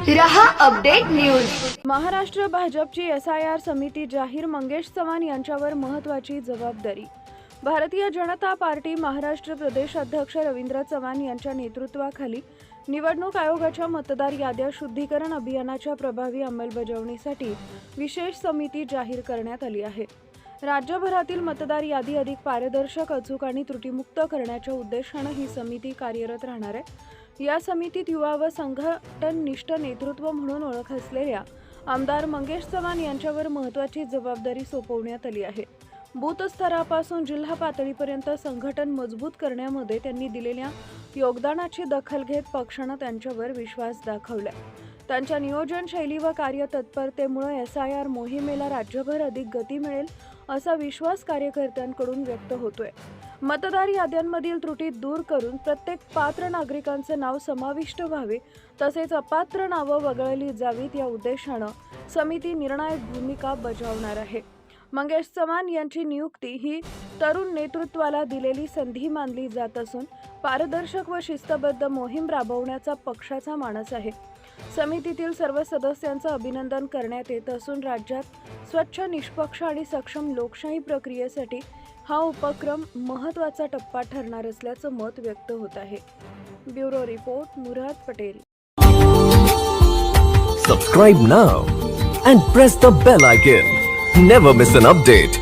रहा update news. Maharashtra भाजपची SIR समिती जाहीर, मंगेश चव्हाण यांच्यावर महत्त्वाची जबाबदारी। भारतीय जनता पार्टी महाराष्ट्र प्रदेश अध्यक्ष रवींद्र चव्हाण यांच्या नेतृत्वाखाली निवडणूक आयोगाच्या मतदार याद्या शुद्धीकरण अभियानाच्या प्रभावी अंमलबजावणीसाठी विशेष समिती जाहीर करण्यात आली आहे। राज्यभरातील मतदार यादी अधिक पारदर्शक, अचूक आणि त्रुटीमुक्त करण्याच्या उद्देशाने ही समिती कार्यरत राहणार आहे। या समितीत युवा व संघटननिष्ठ नेतृत्व म्हणून ओळख असलेल्या आमदार मंगेश चव्हाण यांच्यावर महत्त्वाची जबाबदारी सोपवण्यात आली आहे। बूथ स्तरापासून जिल्हा पातळीपर्यंत संघटन मजबूत करण्यामध्ये त्यांनी दिलेल्या योगदानाची दखल घेत पक्षाने त्यांच्यावर विश्वास दाखवला। त्यांच्या नियोजन शैली व कार्यतत्परतेमुळे SIR मोहिमेला राज्यभर अधिक गती मिळेल असा विश्वास कार्यकर्त्यांकडून व्यक्त होतोय। मतदार याद्यांमधील त्रुटी दूर करून प्रत्येक पात्र नागरिकांचे नाव समाविष्ट व्हावे, तसेच अपात्र नावं वगळली जावीत या उद्देशाने समिती निर्णायक भूमिका बजावणार आहे। मंगेश चव्हाण यांची नियुक्ती ही तरुण नेतृत्वाला दिलेली संधी मानली जात असून पारदर्शक व शिस्तबद्ध मोहीम राबवण्याचा पक्षाचा मानस आहे। समितीतील सर्व सदस्यांचे अभिनंदन करण्यात येत असून राज्यात स्वच्छ, निष्पक्ष आणि सक्षम लोकशाही प्रक्रियेसाठी हा उपक्रम महत्त्वाचा टप्पा ठरणार असल्याचं मत व्यक्त होत आहे। Bureau report, Murad Patel. Subscribe now and press the bell icon. Never miss an update.